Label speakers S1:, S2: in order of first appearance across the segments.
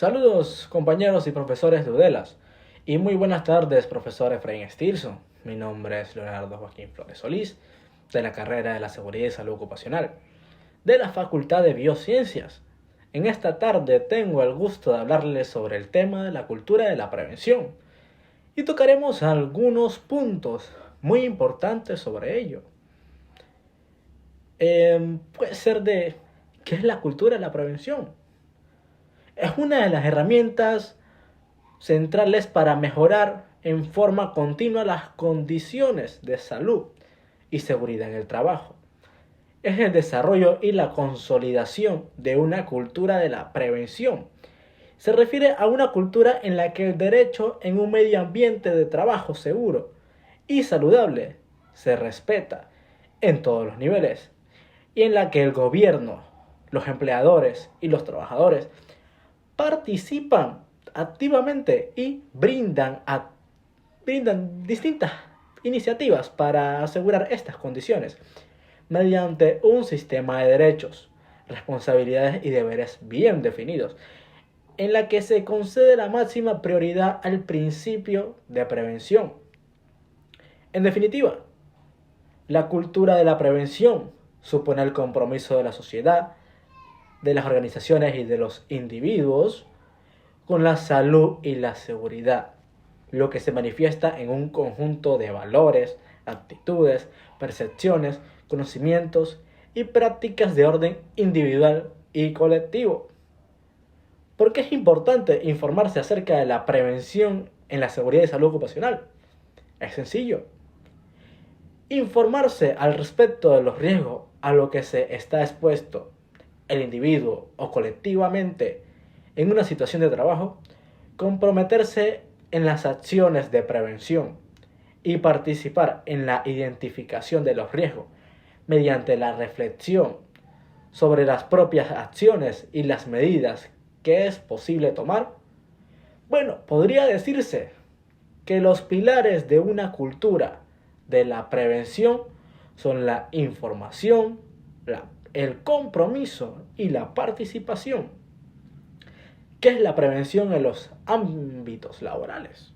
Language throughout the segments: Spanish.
S1: Saludos compañeros y profesores de UDELAS y muy buenas tardes profesor Efraín Estirso. Mi nombre es Leonardo Joaquín Flores Solís, de la carrera de la Seguridad y Salud Ocupacional, de la Facultad de Biociencias. En esta tarde tengo el gusto de hablarles sobre el tema de la cultura de la prevención y tocaremos algunos puntos muy importantes sobre ello. Puede ser de ¿qué es la cultura de la prevención? Es una de las herramientas centrales para mejorar en forma continua las condiciones de salud y seguridad en el trabajo. Es el desarrollo y la consolidación de una cultura de la prevención. Se refiere a una cultura en la que el derecho en un medio ambiente de trabajo seguro y saludable se respeta en todos los niveles y en la que el gobierno, los empleadores y los trabajadores participan activamente y brindan distintas iniciativas para asegurar estas condiciones mediante un sistema de derechos, responsabilidades y deberes bien definidos, en la que se concede la máxima prioridad al principio de prevención. En definitiva, la cultura de la prevención supone el compromiso de la sociedad, de las organizaciones y de los individuos con la salud y la seguridad, lo que se manifiesta en un conjunto de valores, actitudes, percepciones, conocimientos y prácticas de orden individual y colectivo. ¿Por qué es importante informarse acerca de la prevención en la seguridad y salud ocupacional? Es sencillo. Informarse al respecto de los riesgos a los que se está expuesto el individuo o colectivamente en una situación de trabajo, comprometerse en las acciones de prevención y participar en la identificación de los riesgos mediante la reflexión sobre las propias acciones y las medidas que es posible tomar. Bueno, podría decirse que los pilares de una cultura de la prevención son la información, el compromiso y la participación. ¿Qué es la prevención en los ámbitos laborales?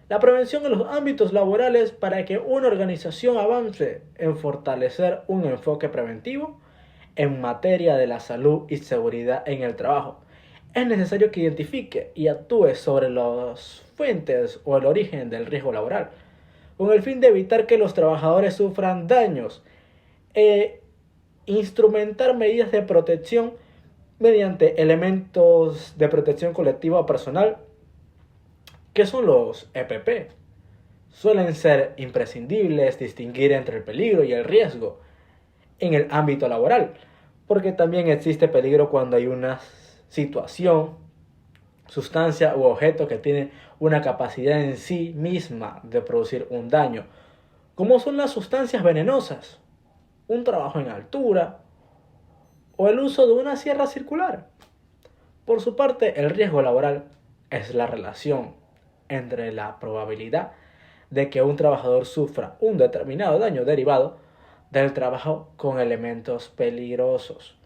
S1: La prevención en los ámbitos laborales para que una organización avance en fortalecer un enfoque preventivo en materia de la salud y seguridad en el trabajo. Es necesario que identifique y actúe sobre las fuentes o el origen del riesgo laboral, con el fin de evitar que los trabajadores sufran daños instrumentar medidas de protección mediante elementos de protección colectiva personal, que son los EPP. Suelen ser imprescindibles distinguir entre el peligro y el riesgo en el ámbito laboral, porque también existe peligro cuando hay una situación, sustancia u objeto que tiene una capacidad en sí misma de producir un daño, como son las sustancias venenosas, un trabajo en altura o el uso de una sierra circular. Por su parte, el riesgo laboral es la relación entre la probabilidad de que un trabajador sufra un determinado daño derivado del trabajo con elementos peligrosos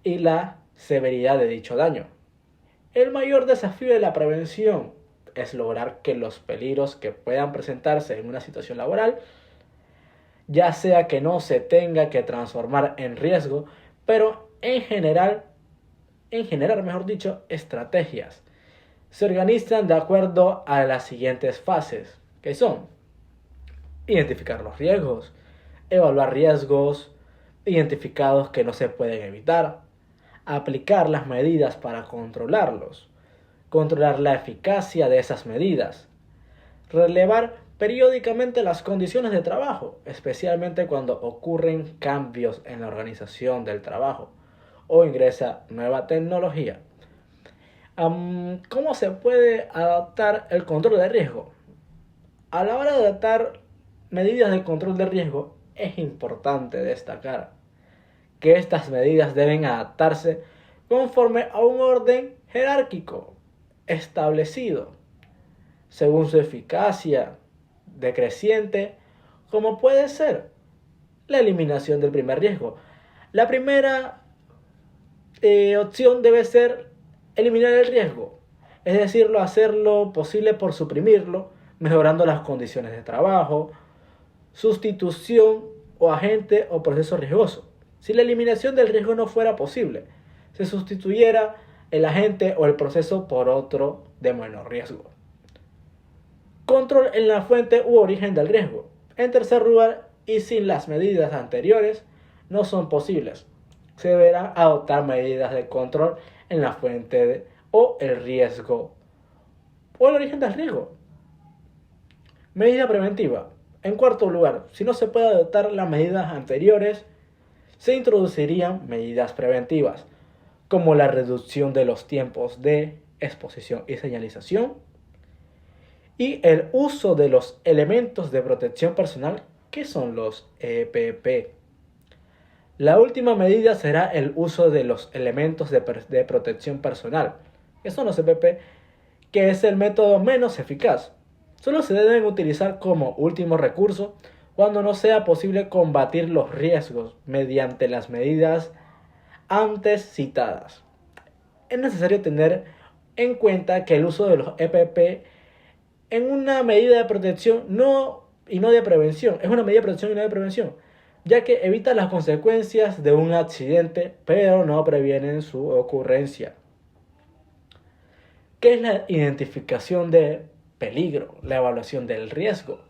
S1: y la severidad de dicho daño. El mayor desafío de la prevención es lograr que los peligros que puedan presentarse en una situación laboral, ya sea que no se tenga que transformar en riesgo, pero en generar, mejor dicho, estrategias. Se organizan de acuerdo a las siguientes fases, que son identificar los riesgos, evaluar riesgos identificados que no se pueden evitar, aplicar las medidas para controlarlos, controlar la eficacia de esas medidas, relevar periódicamente las condiciones de trabajo, especialmente cuando ocurren cambios en la organización del trabajo o ingresa nueva tecnología. ¿Cómo se puede adaptar el control de riesgo? A la hora de adaptar medidas de control de riesgo, es importante destacar que estas medidas deben adaptarse conforme a un orden jerárquico establecido, según su eficacia decreciente, como puede ser la eliminación del primer riesgo. La primera opción debe ser eliminar el riesgo, es decir, hacer lo posible por suprimirlo, mejorando las condiciones de trabajo, sustitución o agente o proceso riesgoso. Si la eliminación del riesgo no fuera posible, se sustituyera el agente o el proceso por otro de menor riesgo. Control en la fuente u origen del riesgo. En tercer lugar, y sin las medidas anteriores, no son posibles. Se deberán adoptar medidas de control en la fuente o el riesgo o el origen del riesgo. Medida preventiva. En cuarto lugar, si no se puede adoptar las medidas anteriores, se introducirían medidas preventivas, como la reducción de los tiempos de exposición y señalización, y el uso de los elementos de protección personal, que son los EPP. La última medida será el uso de los elementos de protección personal, que son los EPP, que es el método menos eficaz. Solo se deben utilizar como último recurso cuando no sea posible combatir los riesgos mediante las medidas antes citadas. Es necesario tener en cuenta que el uso de los EPP en una medida de protección no de prevención, es una medida de protección y no de prevención, ya que evita las consecuencias de un accidente, pero no previenen su ocurrencia. ¿Qué es la identificación de peligro, la evaluación del riesgo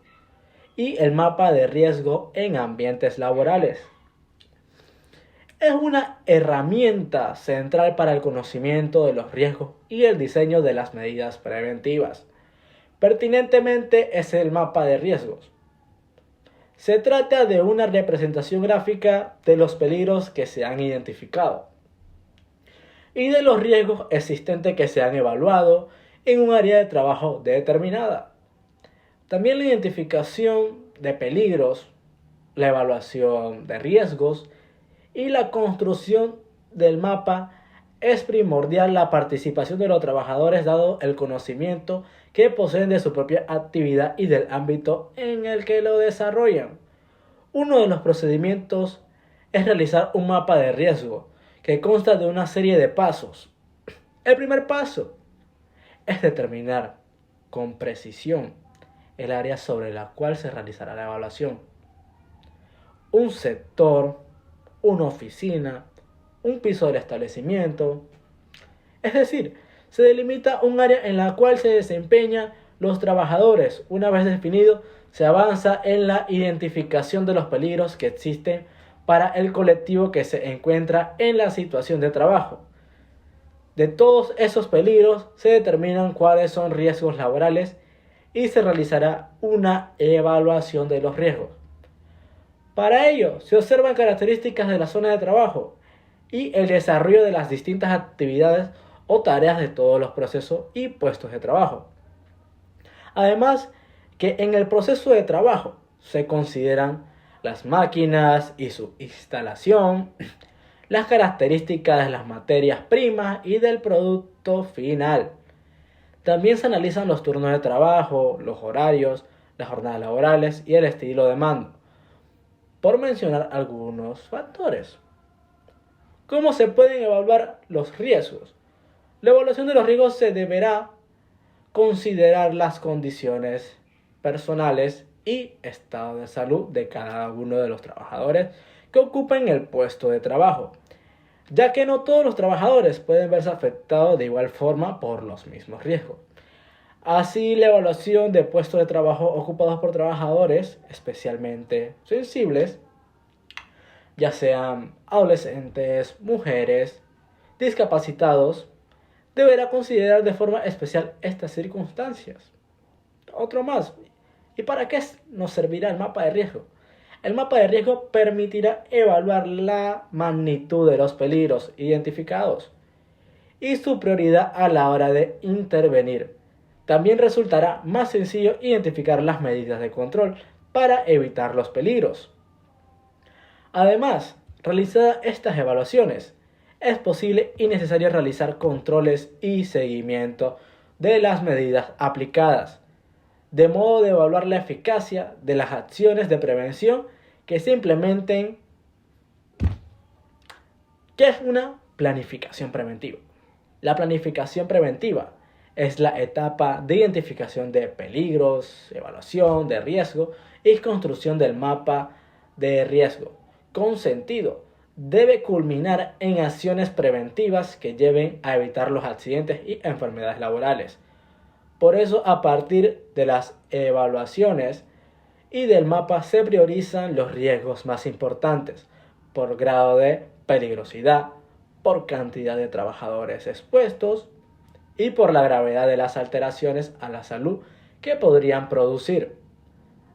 S1: y el mapa de riesgo en ambientes laborales? Es una herramienta central para el conocimiento de los riesgos y el diseño de las medidas preventivas. Pertinentemente es el mapa de riesgos. Se trata de una representación gráfica de los peligros que se han identificado y de los riesgos existentes que se han evaluado en un área de trabajo determinada. También la identificación de peligros, la evaluación de riesgos y la construcción del mapa es primordial la participación de los trabajadores dado el conocimiento que poseen de su propia actividad y del ámbito en el que lo desarrollan. Uno de los procedimientos es realizar un mapa de riesgo que consta de una serie de pasos. El primer paso es determinar con precisión el área sobre la cual se realizará la evaluación. Un sector, una oficina, un piso del establecimiento. Es decir, se delimita un área en la cual se desempeñan los trabajadores. Una vez definido, se avanza en la identificación de los peligros que existen para el colectivo que se encuentra en la situación de trabajo. De todos esos peligros se determinan cuáles son riesgos laborales y se realizará una evaluación de los riesgos. Para ello, se observan características de la zona de trabajo y el desarrollo de las distintas actividades o tareas de todos los procesos y puestos de trabajo. Además, que en el proceso de trabajo se consideran las máquinas y su instalación, las características de las materias primas y del producto final. También se analizan los turnos de trabajo, los horarios, las jornadas laborales y el estilo de mando, por mencionar algunos factores. ¿Cómo se pueden evaluar los riesgos? La evaluación de los riesgos se deberá considerar las condiciones personales y estado de salud de cada uno de los trabajadores que ocupen el puesto de trabajo, ya que no todos los trabajadores pueden verse afectados de igual forma por los mismos riesgos. Así, la evaluación de puestos de trabajo ocupados por trabajadores especialmente sensibles, ya sean adolescentes, mujeres, discapacitados, deberá considerar de forma especial estas circunstancias. Otro más. ¿Y para qué nos servirá el mapa de riesgo? El mapa de riesgo permitirá evaluar la magnitud de los peligros identificados y su prioridad a la hora de intervenir. También resultará más sencillo identificar las medidas de control para evitar los peligros. Además, realizadas estas evaluaciones, es posible y necesario realizar controles y seguimiento de las medidas aplicadas, de modo de evaluar la eficacia de las acciones de prevención que se implementen. ¿Qué es una planificación preventiva? La planificación preventiva es la etapa de identificación de peligros, evaluación de riesgo y construcción del mapa de riesgo con sentido. Debe culminar en acciones preventivas que lleven a evitar los accidentes y enfermedades laborales. Por eso, a partir de las evaluaciones y del mapa se priorizan los riesgos más importantes por grado de peligrosidad, por cantidad de trabajadores expuestos y por la gravedad de las alteraciones a la salud que podrían producir.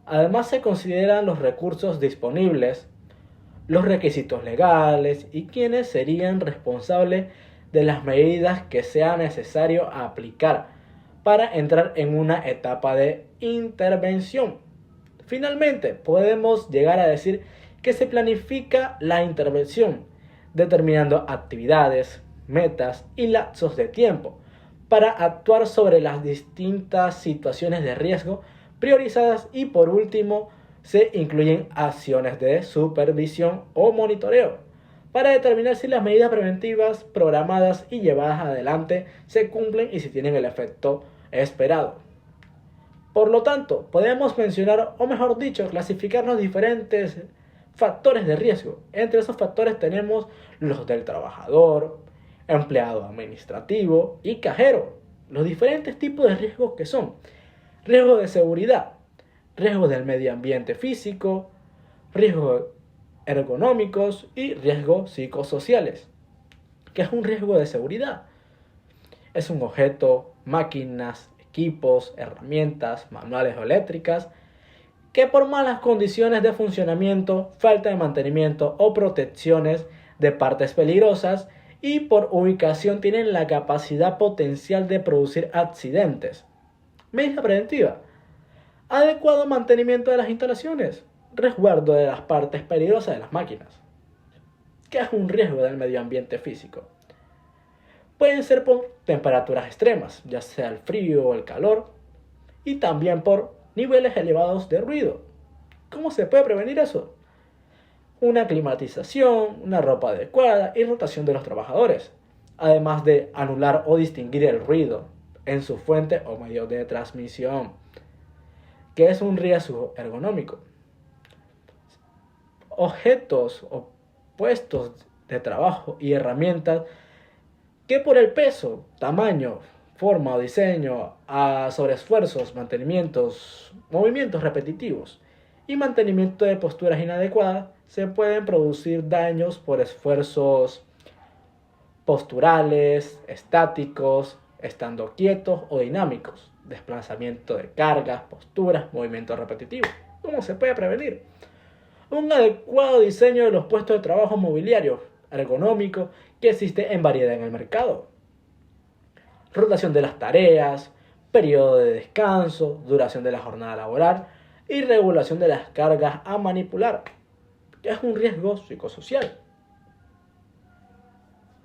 S1: Además, se consideran los recursos disponibles, los requisitos legales y quiénes serían responsables de las medidas que sea necesario aplicar para entrar en una etapa de intervención. Finalmente, podemos llegar a decir que se planifica la intervención, determinando actividades, metas y lapsos de tiempo para actuar sobre las distintas situaciones de riesgo priorizadas y por último se incluyen acciones de supervisión o monitoreo para determinar si las medidas preventivas programadas y llevadas adelante se cumplen y si tienen el efecto esperado. Por lo tanto, podemos mencionar, o mejor dicho, clasificar los diferentes factores de riesgo. Entre esos factores tenemos los del trabajador, empleado administrativo y cajero. Los diferentes tipos de riesgos que son: riesgo de seguridad, riesgos del medio ambiente físico, riesgos ergonómicos y riesgos psicosociales. ¿Qué es un riesgo de seguridad? Es un objeto, máquinas, equipos, herramientas, manuales o eléctricas que por malas condiciones de funcionamiento, falta de mantenimiento o protecciones de partes peligrosas y por ubicación tienen la capacidad potencial de producir accidentes. Medida preventiva: adecuado mantenimiento de las instalaciones, resguardo de las partes peligrosas de las máquinas. ¿Qué es un riesgo del medio ambiente físico? Pueden ser por temperaturas extremas, ya sea el frío o el calor, y también por niveles elevados de ruido. ¿Cómo se puede prevenir eso? Una climatización, una ropa adecuada y rotación de los trabajadores, además de anular o distinguir el ruido en su fuente o medio de transmisión. ¿Qué es un riesgo ergonómico? Objetos o puestos de trabajo y herramientas que por el peso, tamaño, forma o diseño, a sobreesfuerzos, mantenimientos, movimientos repetitivos y mantenimiento de posturas inadecuadas, se pueden producir daños por esfuerzos posturales, estáticos, estando quietos o dinámicos, desplazamiento de cargas, posturas, movimientos repetitivos. ¿Cómo se puede prevenir? Un adecuado diseño de los puestos de trabajo mobiliarios ergonómicos que existe en variedad en el mercado. Rotación de las tareas, periodo de descanso, duración de la jornada laboral y regulación de las cargas a manipular, que es un riesgo psicosocial.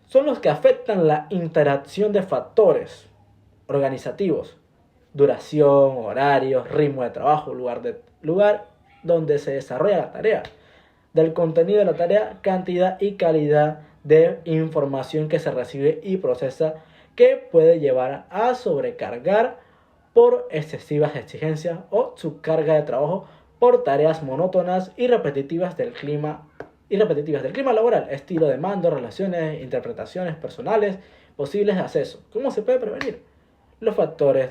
S1: Son los que afectan la interacción de factores organizativos: duración, horarios, ritmo de trabajo, lugar donde se desarrolla la tarea, del contenido de la tarea, cantidad y calidad de información que se recibe y procesa, que puede llevar a sobrecargar por excesivas exigencias o subcarga de trabajo por tareas monótonas y repetitivas del clima laboral, estilo de mando, relaciones, interpretaciones personales, posibles de acceso. ¿Cómo se puede prevenir? Los factores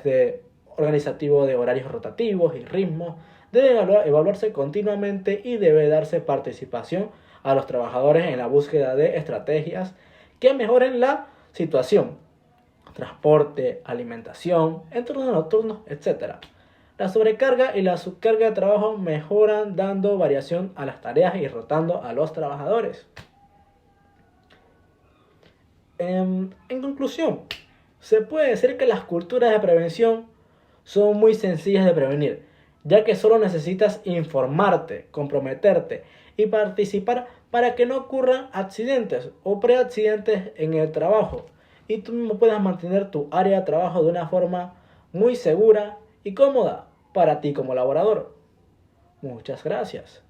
S1: organizativos de horarios rotativos y ritmos deben evaluarse continuamente y debe darse participación a los trabajadores en la búsqueda de estrategias que mejoren la situación: transporte, alimentación, entornos nocturnos, etc. La sobrecarga y la subcarga de trabajo mejoran dando variación a las tareas y rotando a los trabajadores. En conclusión, se puede decir que las culturas de prevención son muy sencillas de prevenir, ya que solo necesitas informarte, comprometerte y participar para que no ocurran accidentes o preaccidentes en el trabajo y tú mismo puedas mantener tu área de trabajo de una forma muy segura y cómoda para ti como laborador. Muchas gracias.